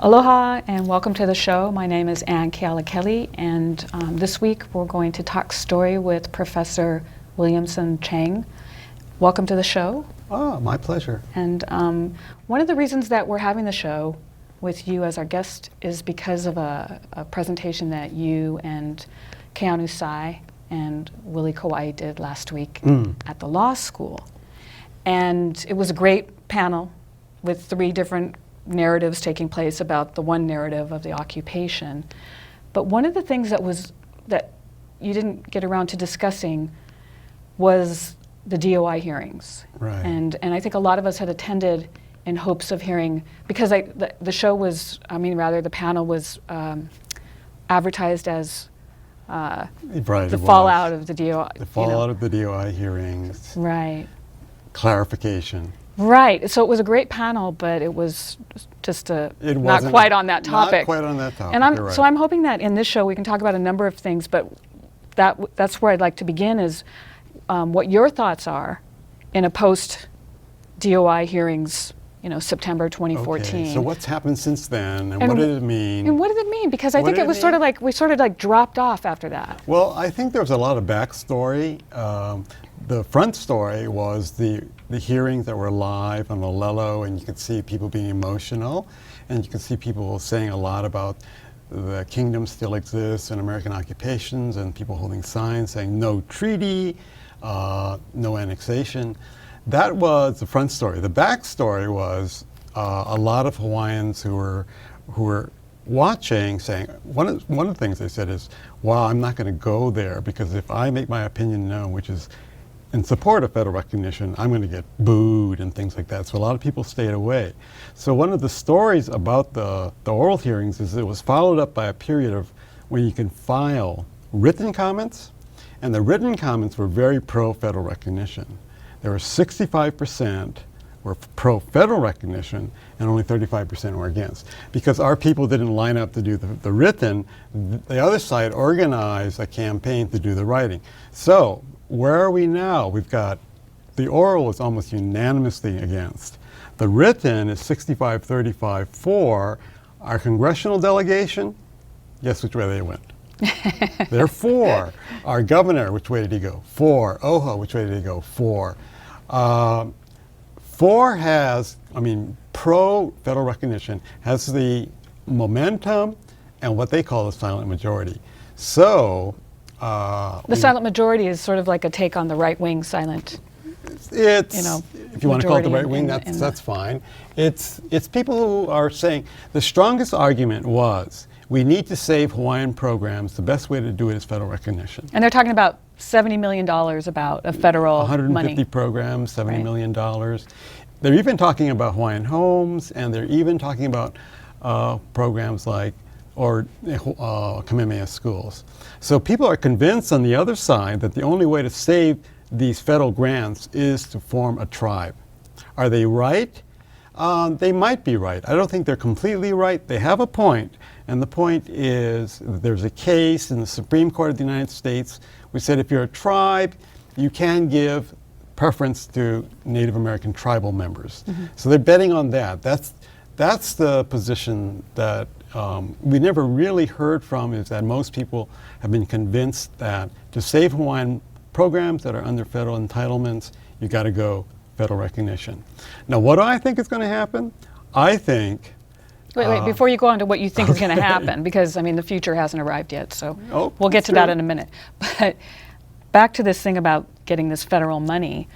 Aloha and welcome to the show. My name is Ann Kelly, and this week we're going to talk story with Professor Williamson Chang. Welcome to the show. Oh, my pleasure. And one of the reasons that we're having the show with you as our guest is because of a presentation that you and Keanu Sai and Willie Kauai did last week at the law school. And it was a great panel with 3 different narratives taking place about the one narrative of the occupation. But one of the things that you didn't get around to discussing was the DOI hearings. Right. And I think a lot of us had attended in hopes of hearing, because the show was, the panel was advertised as the fallout of the DOI. The fallout of the DOI hearings. Right. Clarification. Right. So it was a great panel, but it was just not quite on that topic. Not quite on that topic. And right. So I'm hoping that in this show we can talk about a number of things, but that's where I'd like to begin is what your thoughts are in a post-DOI hearings, September 2014. Okay. So what's happened since then, and what did it mean? And what did it mean? Because I think it was sort of like, we sort of like dropped off after that. Well, I think there was a lot of backstory. The front story was the hearings that were live on Olelo, and you could see people being emotional, and you could see people saying a lot about the kingdom still exists and American occupations, and people holding signs saying no treaty, no annexation. That was the front story. The back story was a lot of Hawaiians who were watching saying, one of the things they said is, wow, I'm not going to go there because if I make my opinion known, which is in support of federal recognition, I'm going to get booed and things like that. So a lot of people stayed away. So one of the stories about the oral hearings is it was followed up by a period of when you can file written comments, and the written comments were very pro-federal recognition. There were 65% were pro-federal recognition and only 35% were against. Because our people didn't line up to do the written, the other side organized a campaign to do the writing. So where are we now? We've got the oral is almost unanimously against. The written is 65-35 for. Our congressional delegation, guess which way they went? They're for. Our governor, which way did he go? For. OHA, which way did he go? For. For has, pro-federal recognition has the momentum and what they call the silent majority. So, the silent majority is sort of like a take on the right-wing silent. If you want to call it the right wing, that's fine. It's people who are saying the strongest argument was we need to save Hawaiian programs. The best way to do it is federal recognition. And they're talking about $70 million about a federal 150 money. programs, $70 million. They're even talking about Hawaiian homes, and they're even talking about programs like Kamehameha schools. So people are convinced on the other side that the only way to save these federal grants is to form a tribe. Are they right? They might be right. I don't think they're completely right. They have a point, and the point is there's a case in the Supreme Court of the United States which said if you're a tribe, you can give preference to Native American tribal members. So they're betting on that. That's the position that we never really heard from, is that most people have been convinced that to save Hawaiian programs that are under federal entitlements, you got to go federal recognition. Now, what do I think is going to happen? I think... Wait, before you go on to what you think is going to happen, because, the future hasn't arrived yet, so we'll get to that in a minute. But back to this thing about getting this federal money.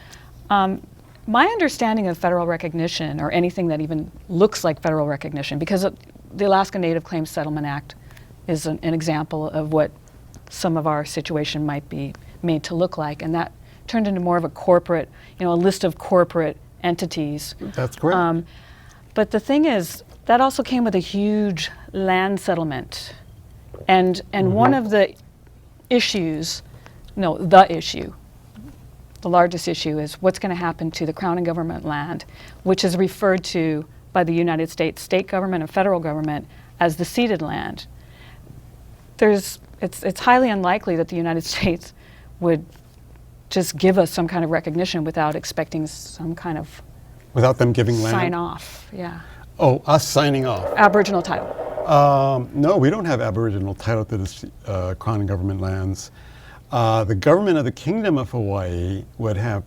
My understanding of federal recognition, or anything that even looks like federal recognition, because the Alaska Native Claims Settlement Act is an example of what some of our situation might be made to look like, and that turned into more of a corporate, a list of corporate entities. That's correct. But the thing is, that also came with a huge land settlement. And one of the issues, the largest issue is what's going to happen to the Crown and government land, which is referred to by the United States state government and federal government as the ceded land. It's highly unlikely that the United States would just give us some kind of recognition without expecting some kind of without them giving land? Sign off, yeah. Oh, us signing off. Aboriginal title. No, we don't have Aboriginal title to this Crown and government lands. The government of the Kingdom of Hawaii would have,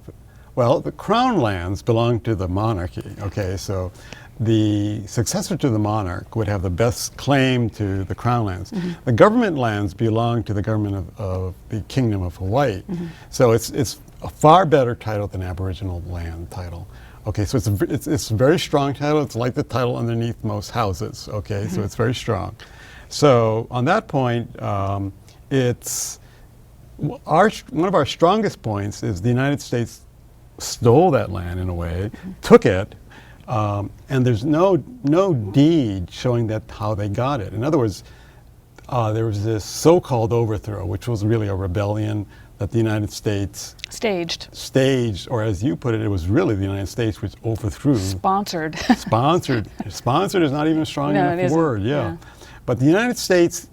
well, the Crown lands belong to the monarchy, okay? So the successor to the monarch would have the best claim to the Crown lands. The government lands belong to the government of the Kingdom of Hawaii. So it's a far better title than Aboriginal land title. Okay, so it's a very strong title. It's like the title underneath most houses, okay? So it's very strong. So on that point, it's one of our strongest points is the United States stole that land in a way, took it, and there's no deed showing that how they got it. In other words, there was this so-called overthrow, which was really a rebellion that the United States staged, or as you put it, it was really the United States which overthrew. Sponsored. Sponsored is not even a strong enough word, yeah. But the United States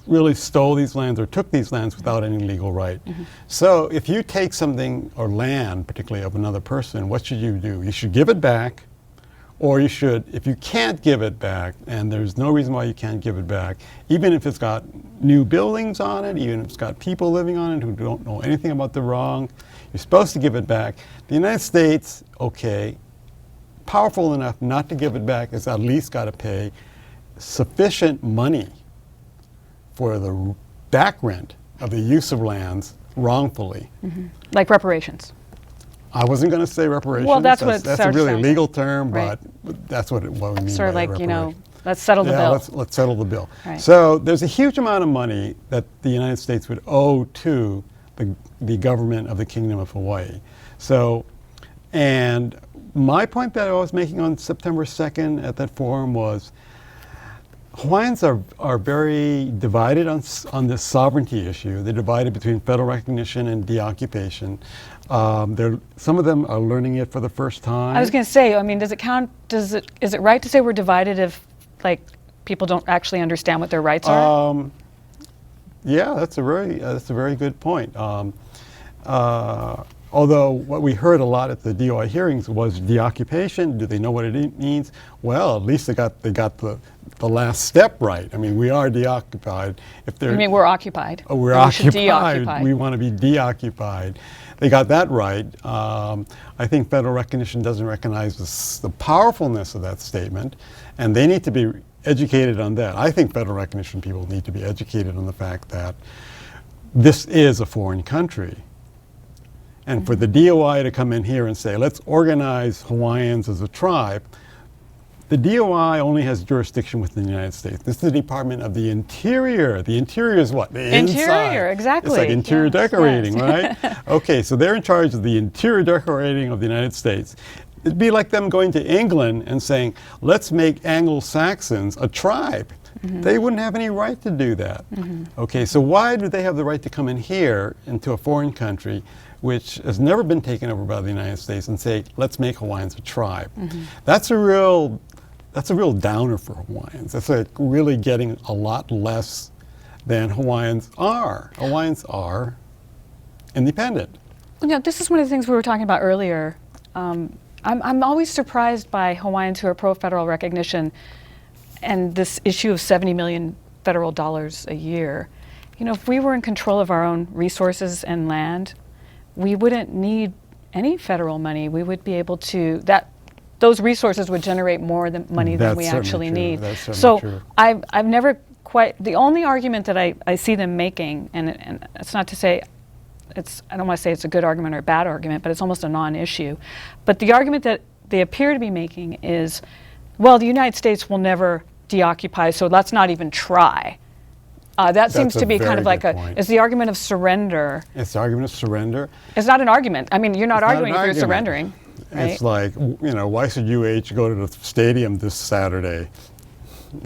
really stole these lands or took these lands without any legal right. So if you take something or land, particularly of another person, what should you do? You should give it back, or you should, if you can't give it back, and there's no reason why you can't give it back, even if it's got new buildings on it, even if it's got people living on it who don't know anything about the wrong, you're supposed to give it back. The United States, okay, powerful enough not to give it back, has at least got to pay sufficient money for the back rent of the use of lands wrongfully. Like reparations. I wasn't going to say reparations. Well, that's a really sounds legal term, right. but that's what we mean Sort of by like, reparation. let's settle the bill. Let's settle the bill. Right. So there's a huge amount of money that the United States would owe to the government of the Kingdom of Hawaii. So, and my point that I was making on September 2nd at that forum was Hawaiians are very divided on this sovereignty issue. They're divided between federal recognition and deoccupation. Some of them are learning it for the first time. I was going to say, I mean, does it count? Is it right to say we're divided if, like, people don't actually understand what their rights are? Yeah, that's a very good point. Although what we heard a lot at the DOI hearings was deoccupation. Do they know what it means? Well, at least they got the last step right. I mean, we are deoccupied. You mean we're occupied? Oh, we're occupied. We want to be deoccupied. They got that right. I think federal recognition doesn't recognize the powerfulness of that statement, and they need to be educated on that. I think federal recognition people need to be educated on the fact that this is a foreign country. And for the DOI to come in here and say, let's organize Hawaiians as a tribe, the DOI only has jurisdiction within the United States. This is the Department of the Interior. The interior is what? The interior, inside. Exactly. It's like interior decorating, right? Okay, so they're in charge of the interior decorating of the United States. It'd be like them going to England and saying, let's make Anglo-Saxons a tribe. They wouldn't have any right to do that. Okay, so why do they have the right to come in here into a foreign country which has never been taken over by the United States and say, let's make Hawaiians a tribe? That's a real downer for Hawaiians. That's like really getting a lot less than Hawaiians are. Hawaiians are independent. You know, this is one of the things we were talking about earlier. I'm always surprised by Hawaiians who are pro-federal recognition and this issue of $70 million federal dollars a year. You know, if we were in control of our own resources and land, we wouldn't need any federal money. We would be able to, those resources would generate more money than we actually need. That's so true. I've never quite, the only argument that I see them making, and it's not to say, I don't want to say it's a good argument or a bad argument, but it's almost a non-issue. But the argument that they appear to be making is, well, the United States will never deoccupy, so let's not even try. That seems to be kind of like it's the argument of surrender. It's the argument of surrender. It's not an argument. I mean, you're not arguing if you're argument. surrendering. Right? It's like, you know, why should UH go to the stadium this Saturday?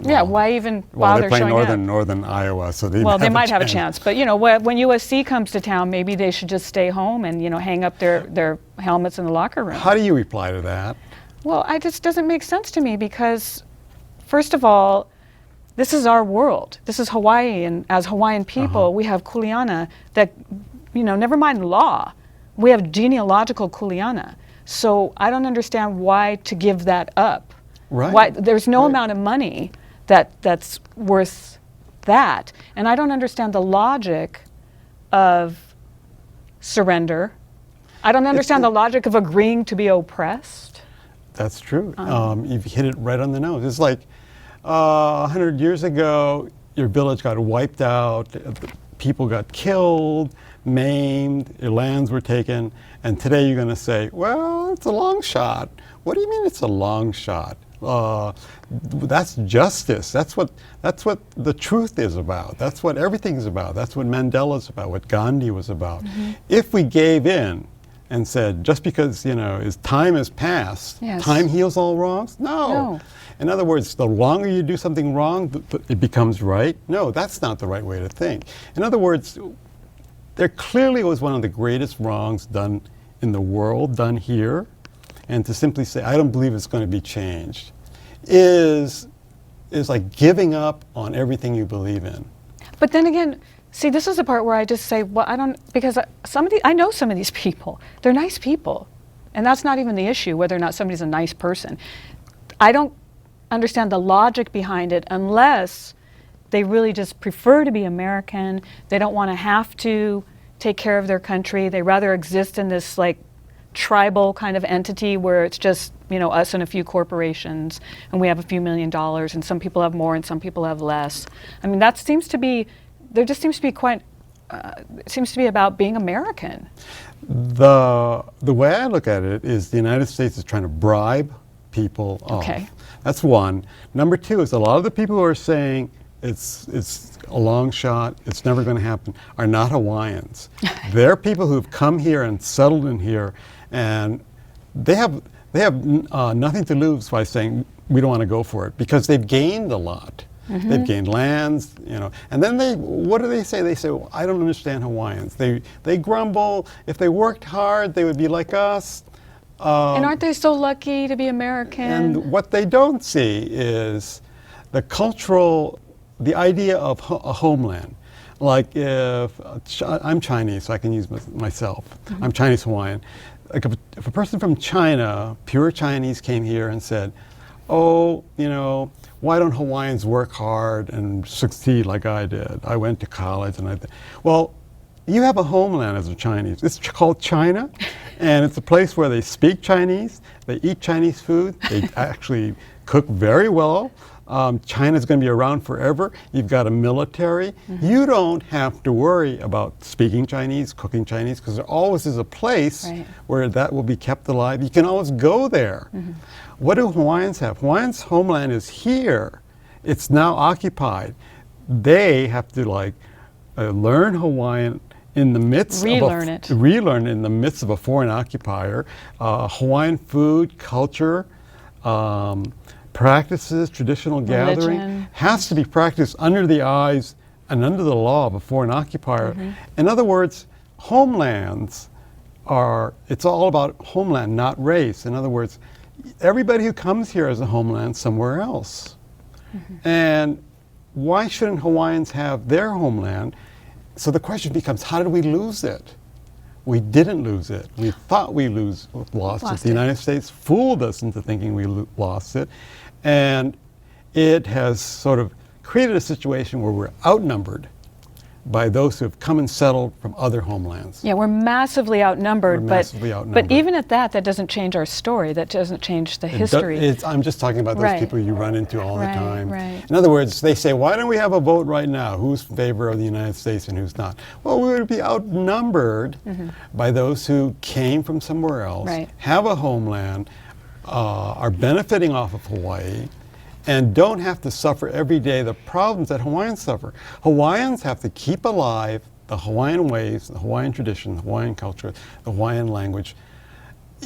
Yeah, why even Well, bother they play showing up? northern Iowa, so they Well, they might have a chance. But, you know, when USC comes to town, maybe they should just stay home and, you know, hang up their helmets in the locker room. How do you reply to that? Well, it just doesn't make sense to me because, first of all, this is our world. This is Hawaii, and as Hawaiian people, we have kuleana that, you know, never mind law, we have genealogical kuleana. So I don't understand why to give that up. Right. Why, there's no Right. amount of money that's worth that. And I don't understand the logic of surrender. I don't understand the logic of agreeing to be oppressed. That's true. You've hit it right on the nose. It's like 100 years ago, your village got wiped out, people got killed, maimed, your lands were taken, and today you're going to say, well, it's a long shot. What do you mean it's a long shot? That's justice. That's what the truth is about. That's what everything's about. That's what Mandela's about, what Gandhi was about. If we gave in and said, just because, time has passed, Yes. time heals all wrongs? No. In other words, the longer you do something wrong, it becomes right? No, that's not the right way to think. In other words, there clearly was one of the greatest wrongs done in the world, done here, and to simply say, I don't believe it's going to be changed, is like giving up on everything you believe in. But then again, see, this is the part where I just say, well, I don't, because I know some of these people. They're nice people. And that's not even the issue, whether or not somebody's a nice person. I don't understand the logic behind it unless they really just prefer to be American. They don't want to have to take care of their country. They rather exist in this like tribal kind of entity where it's just, us and a few corporations, and we have a few $1 million, and some people have more and some people have less. I mean, there just seems to be quite, it seems to be about being American. The way I look at it is the United States is trying to bribe people off. Okay. That's one. Number two is a lot of the people who are saying it's a long shot, it's never going to happen, are not Hawaiians. They're people who've come here and settled in here, and they have nothing to lose by saying we don't want to go for it, because they've gained a lot. They've gained lands, and then what do they say? They say, well, I don't understand Hawaiians. They grumble. If they worked hard, they would be like us. And aren't they so lucky to be American? And what they don't see is the idea of a homeland. Like if I'm Chinese, so I can use myself. I'm Chinese Hawaiian. Like if a person from China, pure Chinese, came here and said, oh, why don't Hawaiians work hard and succeed like I did? I went to college and well, you have a homeland as a Chinese. It's called China, and it's a place where they speak Chinese, they eat Chinese food, they actually cook very well. China's going to be around forever. You've got a military. You don't have to worry about speaking Chinese, cooking Chinese, because there always is a place where that will be kept alive. You can always go there. What do Hawaiians have? Hawaiians' homeland is here. It's now occupied. They have to learn Hawaiian in the midst relearn in the midst of a foreign occupier. Hawaiian food, culture, practices, traditional gathering has to be practiced under the eyes and under the law of a foreign occupier. In other words, homelands it's all about homeland, not race. In other words, everybody who comes here has a homeland somewhere else. And why shouldn't Hawaiians have their homeland? So the question becomes, how did we lose it? We didn't lose it. We thought we lost it. The United States fooled us into thinking we lost it. And it has sort of created a situation where we're outnumbered by those who have come and settled from other homelands. Yeah, we're massively outnumbered. But even at that doesn't change our story. That doesn't change the history. I'm just talking about those people you run into all the time. Right. In other words, they say, why don't we have a vote right now? Who's in favor of the United States and who's not? Well, we would be outnumbered by those who came from somewhere else, have a homeland, are benefiting off of Hawaii, and don't have to suffer every day the problems that Hawaiians suffer. Hawaiians have to keep alive the Hawaiian ways, the Hawaiian tradition, the Hawaiian culture, the Hawaiian language,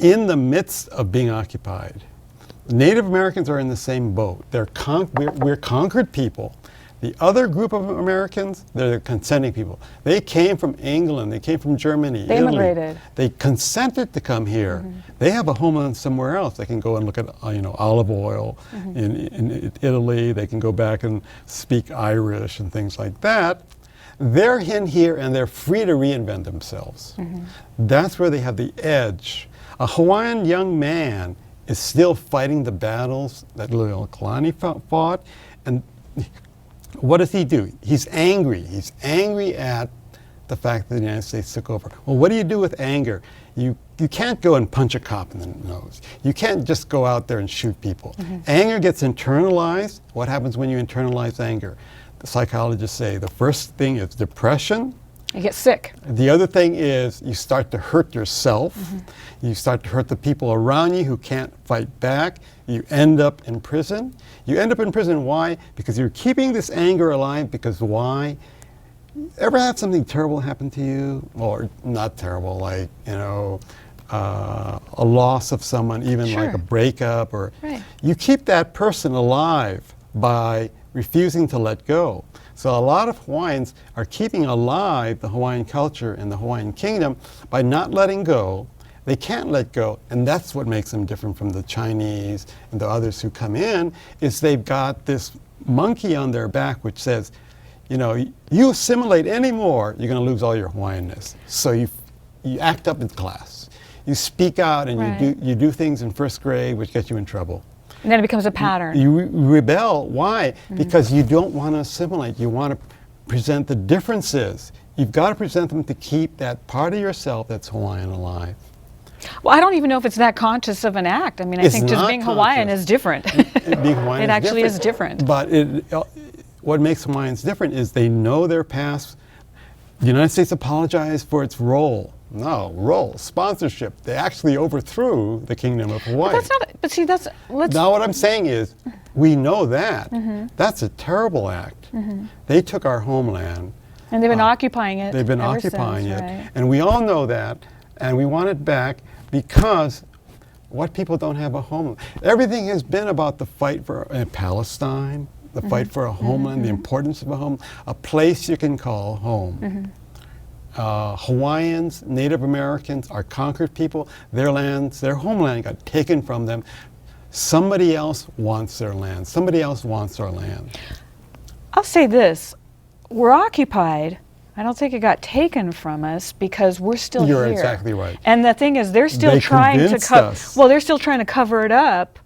in the midst of being occupied. Native Americans are in the same boat. We're conquered people. The other group of Americans, they're the consenting people. They came from England, they came from Germany, They Italy. immigrated. They consented to come here. They have a homeland somewhere else. They can go and look at olive oil in Italy. They can go back and speak Irish and things like that. They're in here and they're free to reinvent themselves. That's where they have the edge. A Hawaiian young man is still fighting the battles that Liliuokalani fought. And what does he do? He's angry. He's angry at the fact that the United States took over. Well, what do you do with anger? You can't go and punch a cop in the nose. You can't just go out there and shoot people. Anger gets internalized. What happens when you internalize anger? The psychologists say the first thing is depression. You get sick. The other thing is you start to hurt yourself. You start to hurt the people around you who can't fight back. You end up in prison. You end up in prison, why? Because you're keeping this anger alive, because why? Ever had something terrible happen to you? Or not terrible, like, you know, a loss of someone, even Sure. like a breakup, or Right. you keep that person alive by refusing to let go. So a lot of Hawaiians are keeping alive the Hawaiian culture and the Hawaiian kingdom by not letting go. They can't let go, and that's what makes them different from the Chinese and the others who come in, is they've got this monkey on their back which says, you know, you assimilate anymore, you're going to lose all your Hawaiianness. So you act up in class. You speak out and Right. you do things in first grade which get you in trouble. And then it becomes a pattern. You rebel. Why? Because you don't want to assimilate. You want to present the differences. You've got to present them to keep that part of yourself that's Hawaiian alive. Well, I don't even know if it's that conscious of an act. I mean, I It's think just not being Hawaiian conscious. is different. Being Hawaiian It actually is different. But what makes Hawaiians different is they know their past. The United States apologized for its role, sponsorship. They actually overthrew the Kingdom of Hawaii. But that's not. But see, that's. Let's. Now what I'm saying is, we know that. That's a terrible act. They took our homeland. And they've been occupying it. They've been ever occupying since, it. right? And we all know that. And we want it back because what people don't have a homeland. Everything has been about the fight for Palestine, the fight for a homeland, the importance of a home, a place you can call home. Hawaiians, Native Americans are conquered people. Their lands, their homeland got taken from them. Somebody else wants their land. Somebody else wants our land. I'll say this: we're occupied. I don't think it got taken from us because we're still You're here. exactly right. And the thing is, they're still They trying to convinced us. Well, they're still trying to cover it up,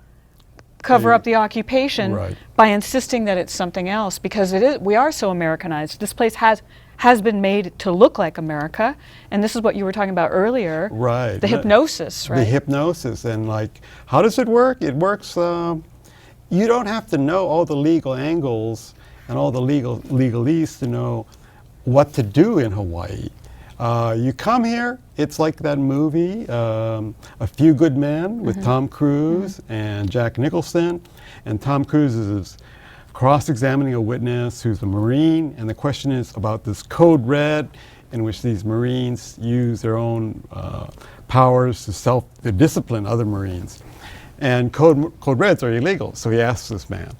cover up the occupation Right. by insisting that it's something else, because it is. We are so Americanized. This place has been made to look like America, and this is what you were talking about earlier. Right. The hypnosis, right? The hypnosis. And like, how does it work? It works, you don't have to know all the legal angles and all the legalese to know what to do in Hawaii. You come here, it's like that movie, A Few Good Men, with Tom Cruise and Jack Nicholson. And Tom Cruise is cross-examining a witness who's a Marine, and the question is about this Code Red, in which these Marines use their own powers to discipline other Marines. And code reds are illegal, so he asks this man,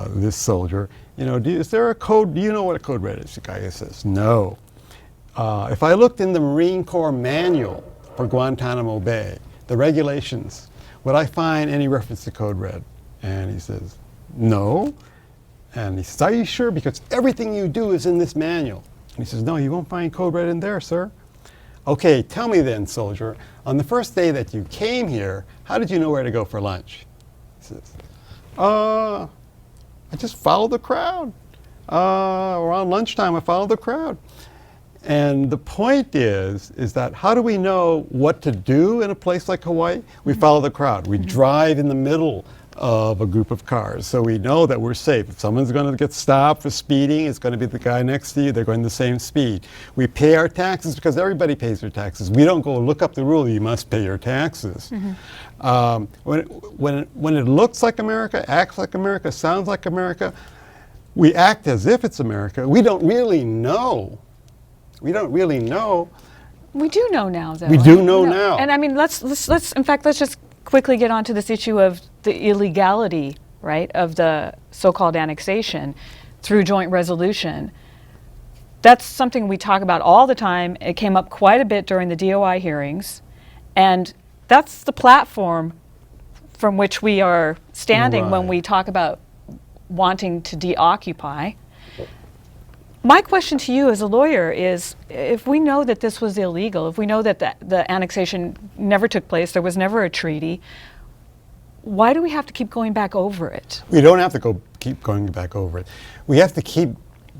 this soldier, you know, is there a code? Do you know what a code red is? The guy says, no. If I looked in the Marine Corps manual for Guantanamo Bay, the regulations, would I find any reference to code red? And he says, no. And he says, are you sure? Because everything you do is in this manual. And he says, no, you won't find code red in there, sir. Okay, tell me then, soldier, on the first day that you came here, how did you know where to go for lunch? He says, I just followed the crowd. Around lunchtime, I followed the crowd. And the point is that how do we know what to do in a place like Hawaii? We follow the crowd. We drive in the middle of a group of cars, so we know that we're safe. If someone's going to get stopped for speeding, it's going to be the guy next to you. They're going the same speed. We pay our taxes because everybody pays their taxes. We don't go look up the rule, you must pay your taxes. When it looks like America, acts like America, sounds like America, we act as if it's America. We don't really know. We don't really know. We do know now, though. We do know now. And I mean, let's in fact, let's just quickly get onto this issue of the illegality, right, of the so-called annexation through joint resolution. That's something we talk about all the time. It came up quite a bit during the DOI hearings, and that's the platform from which we are standing when Right. we talk about wanting to deoccupy. My question to you as a lawyer is, if we know that this was illegal, if we know that the annexation never took place, there was never a treaty, why do we have to keep going back over it? We don't have to keep going back over it. We have to keep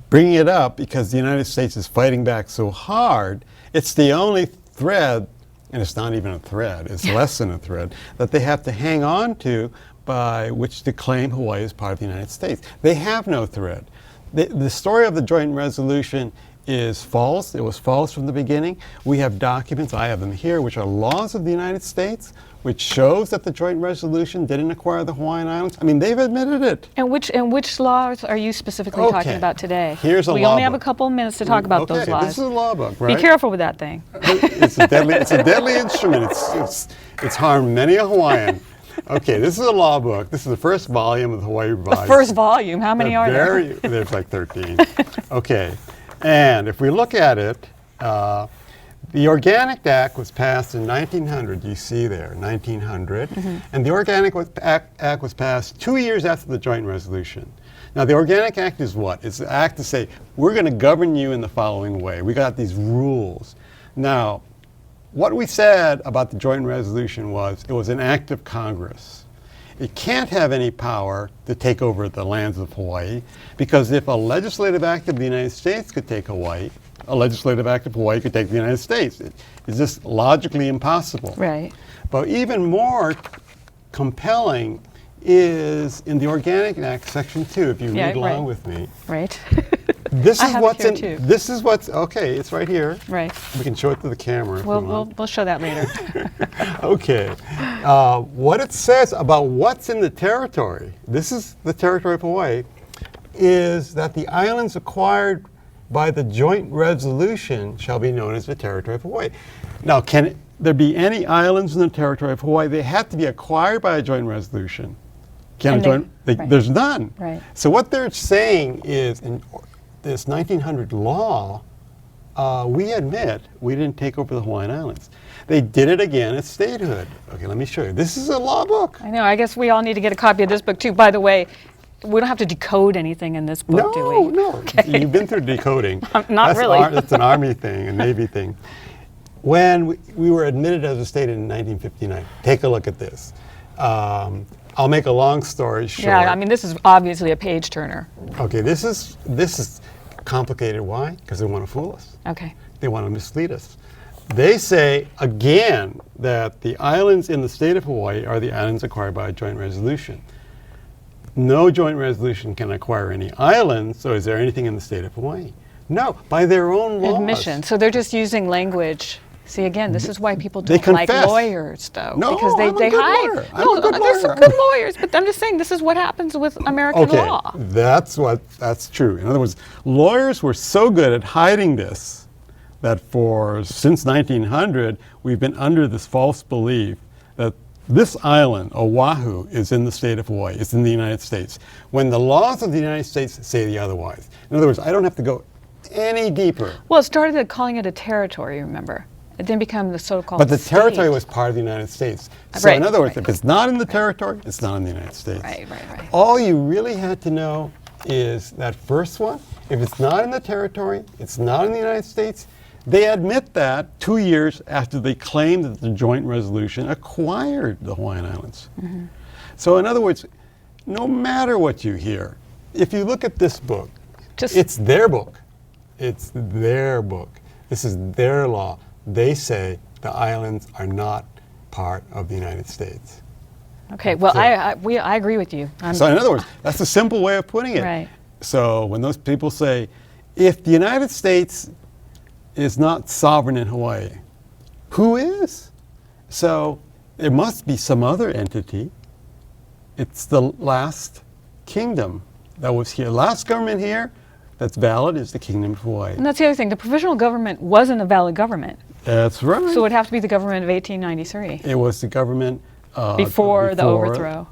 bringing it up because the United States is fighting back so hard. It's the only thread, and it's not even a thread, it's less than a thread, that they have to hang on to by which to claim Hawaii as part of the United States. They have no thread. The story of the joint resolution is false. It was false from the beginning. We have documents, I have them here, which are laws of the United States, which shows that the joint resolution didn't acquire the Hawaiian Islands. I mean, they've admitted it. And which laws are you specifically talking about today? Here's a we law only have a book. couple of minutes to talk about those laws. This is a law book, right? Be careful with that thing. It's a deadly instrument. It's harmed many a Hawaiian. Okay, this is a law book. This is the first volume of the Hawaii Revised. The first volume. How many are there? There's like 13. Okay, and if we look at it, the Organic Act was passed in 1900. You see there, 1900. And the Organic Act was passed 2 years after the joint resolution. Now, the Organic Act is what? It's the act to say, we're going to govern you in the following way. We got these rules. Now, what we said about the joint resolution was it was an act of Congress. It can't have any power to take over the lands of Hawaii, because if a legislative act of the United States could take Hawaii, a legislative act of Hawaii could take the United States. It's just logically impossible. Right. But even more compelling is in the Organic Act, Section 2, if you read along with me. Right. This is what's in. Too. This is what's okay. It's right here. Right. We can show it to the camera. We'll show that later. Okay. What it says about what's in the territory. This is the territory of Hawaii. Is that the islands acquired by the joint resolution shall be known as the territory of Hawaii. Now, can there be any islands in the territory of Hawaii? They have to be acquired by a joint resolution. There's none. Right. So what they're saying is, in this 1900 law, we admit we didn't take over the Hawaiian Islands. They did it again at statehood. Okay, let me show you. This is a law book. I know. I guess we all need to get a copy of this book too. By the way, we don't have to decode anything in this book, do we? No. Okay. You've been through decoding. Not really. It's an Army thing, a Navy thing. When we were admitted as a state in 1959, take a look at this. I'll make a long story short. Yeah, I mean, this is obviously a page turner. Okay, this is complicated. Why? Because they want to fool us. Okay. They want to mislead us. They say, again, that the islands in the state of Hawaii are the islands acquired by a joint resolution. No joint resolution can acquire any islands, so is there anything in the state of Hawaii? No, by their own laws. Admission. So they're just using language. See, again, this is why people They don't like confess. lawyers, though. No, because they I'm a good hide. lawyer. No, I'm a good there's some lawyer. good lawyers, but I'm just saying this is what happens with American law. That's true. In other words, lawyers were so good at hiding this that since 1900, we've been under this false belief that this island, Oahu, is in the state of Hawaii. It's in the United States, when the laws of the United States say the otherwise. In other words, I don't have to go any deeper. Well, it started calling it a territory, remember? It didn't become the so-called But the state. territory was part of the United States. So in other words, if it's not in the territory, it's not in the United States. Right. All you really had to know is that first one. If it's not in the territory, it's not in the United States. They admit that 2 years after they claimed that the joint resolution acquired the Hawaiian Islands. So in other words, no matter what you hear, if you look at this book, it's their book. It's their book. This is their law. They say the islands are not part of the United States. Okay, well, I agree with you. So in other words, that's a simple way of putting it. Right. So when those people say, if the United States is not sovereign in Hawaii, who is? So there must be some other entity. It's the last kingdom that was here. Last government here that's valid is the Kingdom of Hawaii. And that's the other thing. The provisional government wasn't a valid government. That's right. So it would have to be the government of 1893. It was the government before the overthrow.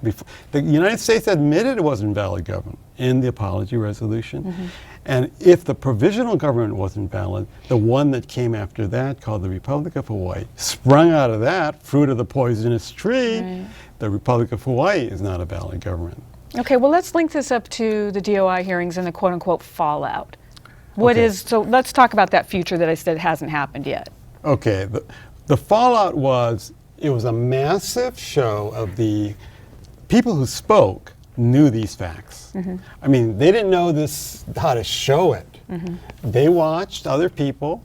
The United States admitted it wasn't valid government in the Apology Resolution. And if the provisional government wasn't valid, the one that came after that, called the Republic of Hawaii, sprung out of that, fruit of the poisonous tree. Right. The Republic of Hawaii is not a valid government. Okay, well, let's link this up to the DOI hearings and the quote-unquote fallout. So let's talk about that future that I said hasn't happened yet. Okay, the fallout was, it was a massive show of the people who spoke knew these facts. I mean, they didn't know this, how to show it. They watched other people.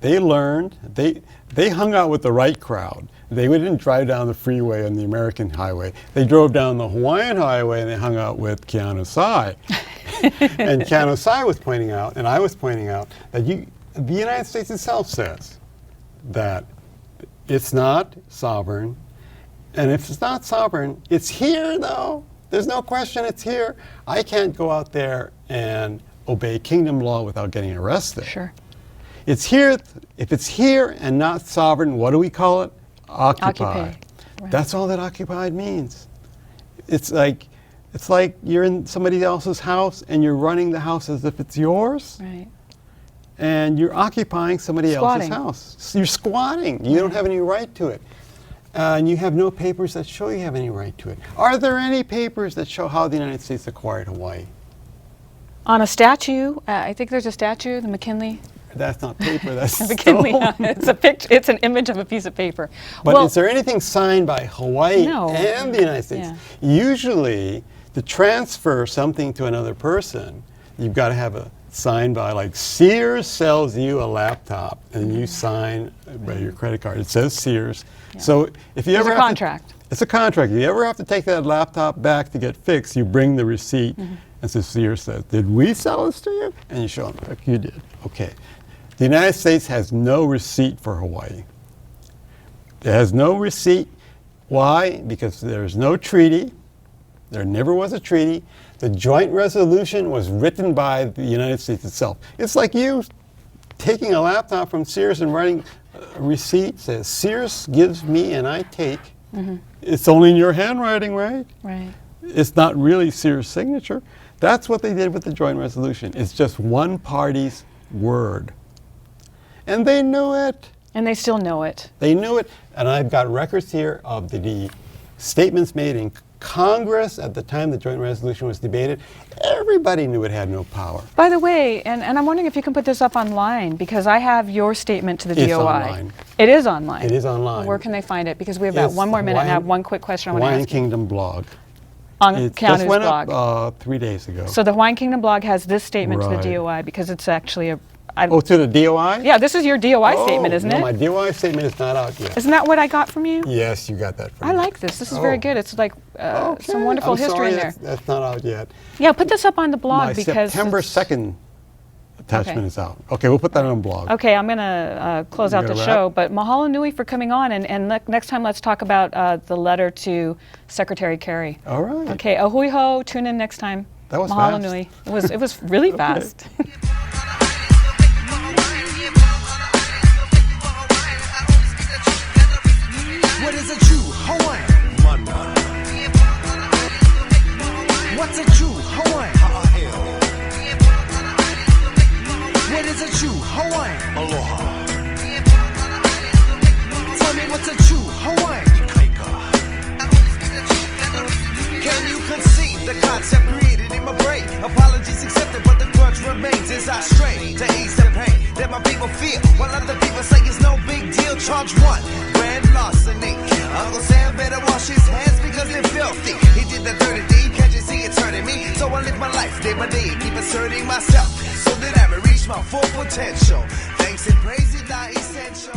They learned. They hung out with the right crowd. They didn't drive down the freeway on the American highway. They drove down the Hawaiian highway and they hung out with Keanu Sai. And Keanu Sai was pointing out, and I was pointing out, that the United States itself says that it's not sovereign. And if it's not sovereign, it's here though. There's no question it's here. I can't go out there and obey kingdom law without getting arrested. Sure. It's here. If it's here and not sovereign, what do we call it? Occupied. Right. That's all that occupied means. It's like you're in somebody else's house and you're running the house as if it's yours. Right. And you're occupying somebody else's Squatting. house. So you're squatting. You don't have any right to it. And you have no papers that show you have any right to it. Are there any papers that show how the United States acquired Hawaii? On a statue, I think there's a statue, the McKinley. That's not paper, that's McKinley. stone. It's a picture. It's an image of a piece of paper. But well, is there anything signed by Hawaii No. and the United States? Yeah. Usually, to transfer something to another person, you've got to have a signed by, like Sears sells you a laptop and you sign by your credit card. It says Sears. Yeah. So if you It's ever a have contract. it's a contract. If you ever have to take that laptop back to get fixed, you bring the receipt and so Sears says, did we sell this to you? And you show them, like, you did. Okay. The United States has no receipt for Hawaii. It has no receipt. Why? Because there's no treaty. There never was a treaty. The joint resolution was written by the United States itself. It's like you taking a laptop from Sears and writing a receipt, says Sears gives me and I take. It's only in your handwriting, right? Right. It's not really Sears' signature. That's what they did with the joint resolution. It's just one party's word. And they knew it. And they still know it. They knew it. And I've got records here of the statements made in Congress at the time the joint resolution was debated. Everybody knew it had no power. By the way, and I'm wondering if you can put this up online, because I have your statement to the It's DOI. online. It is online. It is online. Where can they find it? Because we have about It's one more minute and I have Hawaiian- one quick question I want to Hawaiian ask you. Kingdom blog. On It Keanu's just went blog. up 3 days ago. So the Hawaiian Kingdom blog has this statement to Right. the DOI because it's actually a... Oh, to the DOI? Yeah, this is your DOI Oh, statement, isn't no, it? my DOI statement is not out yet. Isn't that what I got from you? Yes, you got that from I me. like this. This is very Oh. good. It's like Okay, some wonderful I'm history sorry in there. That's not out yet. Yeah, put this up on the blog My because... September it's- 2nd attachment Okay. is out. Okay, we'll put that on the blog. Okay, I'm going to close out the gonna show, wrap? but mahalo nui for coming on, and next time let's talk about the letter to Secretary Kerry. All right. Okay, ahui ho, tune in next time. That was mahalo fast. nui. It was really fast. What is a true Hawaiian? Mana. What's a true Hawaiian? Ha'aheo. What is a true Hawaiian? Aloha. Tell me what's a true Hawaiian? Ikaika. Can you conceive the concept created in my brain? Apologies accepted, but the grudge remains as I stray to ease the pain that my people feel, while other people say it's no big deal. Charge one, grand larceny. Uncle Sam better wash his hands because they're filthy. He did the dirty deed, can't you see it's hurting me? So I live my life day by day, keep asserting myself so that I may reach my full potential. Thanks and praise is not essential.